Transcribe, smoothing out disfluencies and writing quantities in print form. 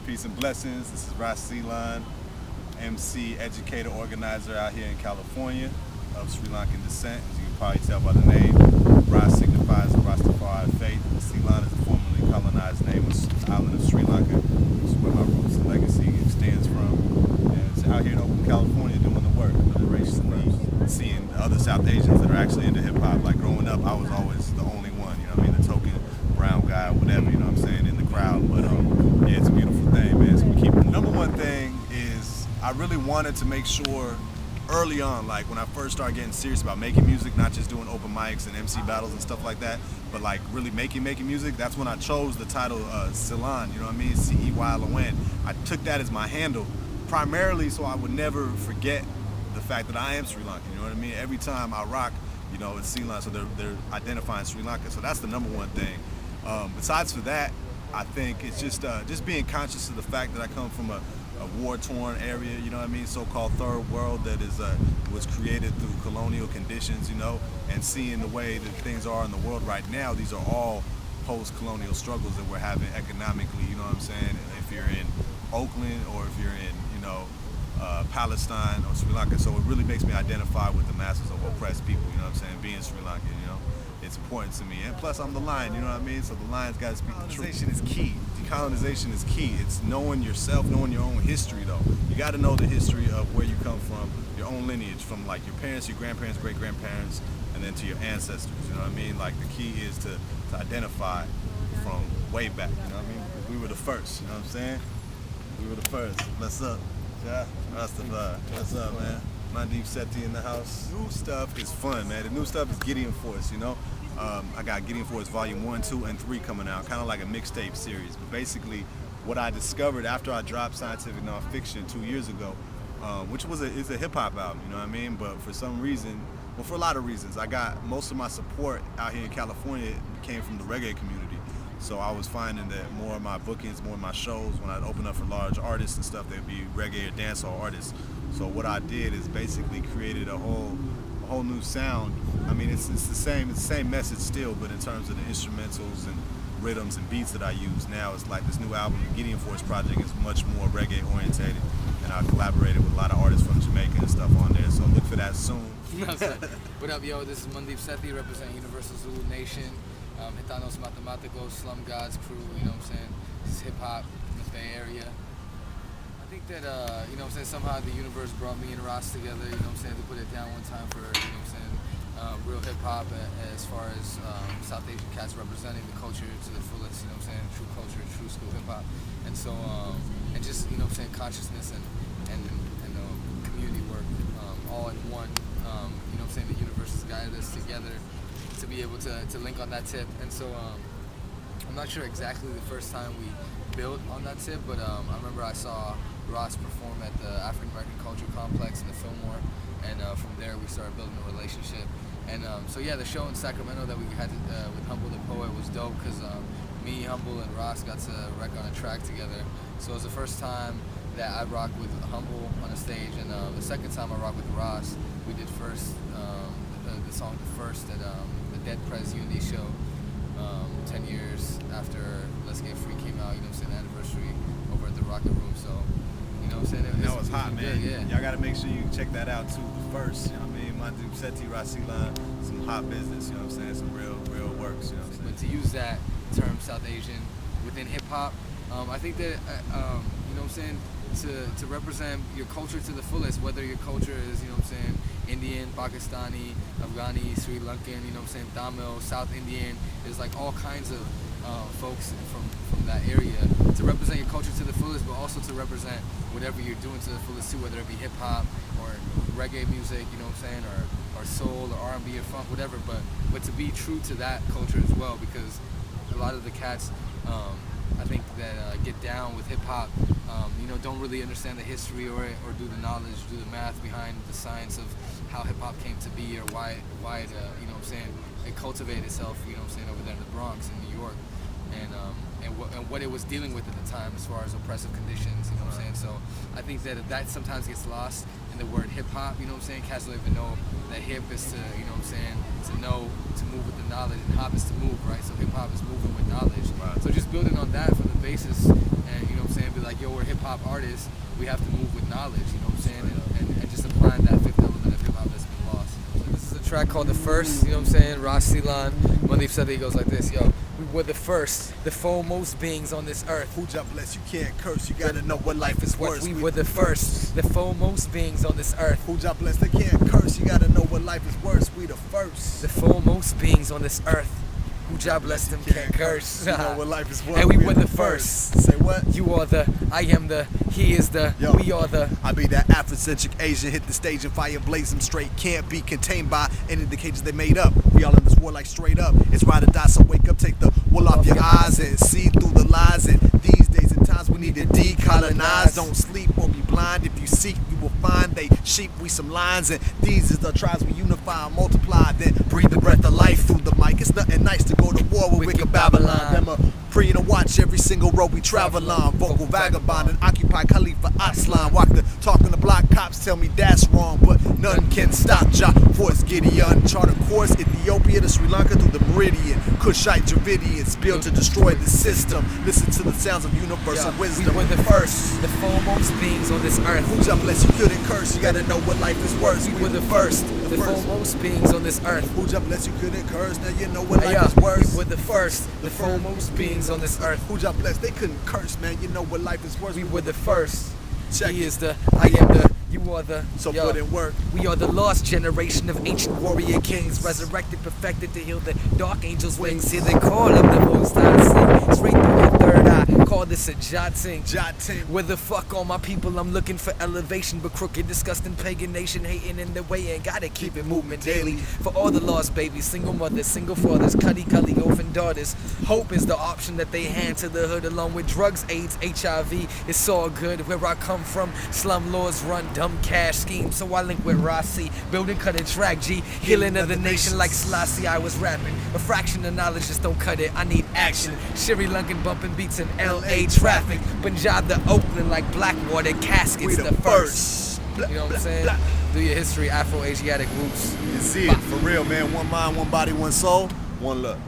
Peace and blessings. This is Ras Ceylon, MC, educator, organizer out here in California of Sri Lankan descent. As you can probably tell by the name, Ras signifies the Rastafari faith. Ceylon is a formerly colonized name of the island of Sri Lanka. This is where my roots and legacy extends from. And it's out here in Oakland, California doing the work, and seeing other South Asians that are actually into hip hop. Like growing up, I was always the only one, you know what I mean, the token brown guy or whatever, you know what I'm saying, in the crowd. But yeah, it's a beautiful thing, man. So we keep it. Number one thing is I really wanted to make sure early on, like when I first started getting serious about making music, not just doing open mics and MC battles and stuff like that, but like really making music, that's when I chose the title Ceylon, you know what I mean, Ceylon. I took that as my handle, primarily so I would never forget the fact that I am Sri Lankan, you know what I mean? Every time I rock, you know, it's Ceylon, so they're identifying Sri Lanka, so that's the number one thing. Besides for that, I think it's just being conscious of the fact that I come from a war-torn area, you know what I mean, so-called third world that is was created through colonial conditions, you know, and seeing the way that things are in the world right now. These are all post-colonial struggles that we're having economically, you know what I'm saying, if you're in Oakland or if you're in, you know, Palestine or Sri Lanka. So it really makes me identify with the masses of oppressed people, you know what I'm saying, being Sri Lankan, you know. It's important to me, and plus I'm the lion, you know what I mean, so the lion's got to speak the truth. Decolonization is key. Decolonization is key. It's knowing yourself, knowing your own history though. You got to know the history of where you come from, your own lineage, from like your parents, your grandparents, great-grandparents, and then to your ancestors, you know what I mean. Like the key is to identify from way back, you know what I mean, because we were the first, you know what I'm saying. We were the first. What's up? Yeah, Rastafari. What's up, man? Mandeep Sethi in the house. New stuff is fun, man. The new stuff is Gideon Force, you know. I got Gideon Force Volume 1, 2, and 3 coming out, kind of like a mixtape series. But basically, what I discovered after I dropped Scientific Nonfiction 2 years ago, which is a hip-hop album, you know what I mean? But for some reason, well, for a lot of reasons, I got most of my support out here in California came from the reggae community. So I was finding that more of my bookings, more of my shows, when I'd open up for large artists and stuff, they'd be reggae or dancehall artists. So what I did is basically created a whole new sound. I mean, it's the same message still, but in terms of the instrumentals and rhythms and beats that I use now, it's like this new album, the Gideon Force project, is much more reggae orientated, and I collaborated with a lot of artists from Jamaica and stuff on there. So look for that soon. What up, yo? This is Mandeep Sethi representing Universal Zulu Nation. Gitanos Mathematicos, Slum Gods crew, you know what I'm saying? This is hip-hop in the Bay Area. I think that, you know what I'm saying, somehow the universe brought me and Ras together, you know what I'm saying, to put it down one time for, you know what I'm saying, real hip-hop as far as South Asian cats representing the culture to the fullest, you know what I'm saying, true culture, true school hip-hop. And so, and just, you know what I'm saying, consciousness and community work all in one. You know what I'm saying, the universe has guided us together to be able to link on that tip. And so I'm not sure exactly the first time we built on that tip, but I remember I saw Ras perform at the African American Culture Complex in the Fillmore, and from there we started building a relationship. And so yeah, the show in Sacramento that we had with Humble the Poet was dope, because me, Humble, and Ras got to wreck on a track together. So it was the first time that I rocked with Humble on a stage, and the second time I rocked with Ras, we did first the song The First at the Dead Prez Unity show 10 years after Let's Get Free came out, you know what I'm saying, anniversary over at the Rocket Room. So, you know what I'm saying? That was hot, man. Good, yeah. Y'all got to make sure you check that out too. The First, you know what I mean? Mandeep Sethi, Ras Ceylon, some hot business, you know what I'm saying? Some real works, you know what I'm saying? But to use that term, South Asian, within hip-hop, I think that, you know what I'm saying, to represent your culture to the fullest, whether your culture is, you know what I'm saying, Indian, Pakistani, Afghani, Sri Lankan, you know what I'm saying, Tamil, South Indian, there's like all kinds of folks from that area, to represent your culture to the fullest, but also to represent whatever you're doing to the fullest too, whether it be hip-hop or reggae music, you know what I'm saying, or soul or R&B or funk, whatever, but to be true to that culture as well, because a lot of the cats, I think that get down with hip-hop, you know, don't really understand the history or do the knowledge, do the math behind the science of how hip-hop came to be, or why it, you know what I'm saying, it cultivated itself, you know what I'm saying, over there in the Bronx in New York, and what it was dealing with at the time as far as oppressive conditions, you know what I'm saying. So I think that sometimes gets lost in the word hip-hop, you know what I'm saying. Cats don't even know that hip is to, you know what I'm saying, to move with the knowledge, and hop is to move, right? So hip-hop is moving with knowledge. Right. So just building on that from the basis, and you know what I'm saying, be like, yo, hop artists, we have to move with knowledge, you know what I'm saying, and just applying that fifth element of hip hop that's been lost. So this is a track called The First, you know what I'm saying, Ras Ceylon Mandeep Sethi goes like this, yo. We were the first, the foremost beings on this earth. Who just bless you can't curse, you gotta know what life is worth. We were the first, the foremost beings on this earth. Who just bless they can't curse, you gotta know what life is worth. We the first. The foremost beings on this earth. Who job bless them can't curse. You know what life is worth. And we were the first. Say what? You are the, I am the, he is the, Yo, we are the. I be that Afrocentric Asian, hit the stage and fire blaze them straight. Can't be contained by any of the cages they made up. We all in this war like straight up. It's ride or die, so wake up, take the wool off your eyes and see through the lies. And these days and times we need to decolonize. Don't sleep or be blind. If you seek, you will find they sheep, we some lions. And these is the tribes we unify and multiply. Then breathe the breath of life through the mic. It's nothing nice to go to war with wicked Babylon. Them a pre and watch every single road we travel on. Vocal vagabond and occupy Khalifa Aslan. Walk the talk on the block, cops tell me that's wrong, but none can stop Jah Force Gideon. Chart a course, Ethiopia to Sri Lanka through the meridian. Kushite Dravidians built to destroy the system. Listen to the sounds of universal wisdom. We were the first, the foremost beings on this earth. Who just bless you couldn't curse, you gotta know what life is worth. We were the first, the foremost beings on this earth. Who just bless you couldn't curse, now you know what life is worth. We were the first, the foremost beings on this earth. Who just blessed, they couldn't curse, man, you know what life is worth. We were the first. Check He it. is the, I am the, you are the. So yo. put in work. We are the lost generation of ancient warrior kings, resurrected, perfected to heal the dark angels' wings. Hear the call of the Most High sing straight through your third eye. Call this a jot ting. Where the fuck all my people? I'm looking for elevation, but crooked, disgusting pagan nation hating in the way and gotta keep it moving daily. For all the lost babies, single mothers, single fathers, cuddy orphan daughters. Hope is the option that they hand to the hood, along with drugs, AIDS, HIV. It's all good. Where I come from, slum lords run dumb cash schemes. So I link with Rossi, building, cut and track G, healing of the nation like Selassie. I was rapping. A fraction of knowledge just don't cut it. I need action. Sri Lankan bumping beats in LA traffic. Punjab to Oakland like Blackwater caskets. We the first. You know what I'm saying? Do your history, Afro-Asiatic roots. You see it, for real, man. One mind, one body, one soul, one love.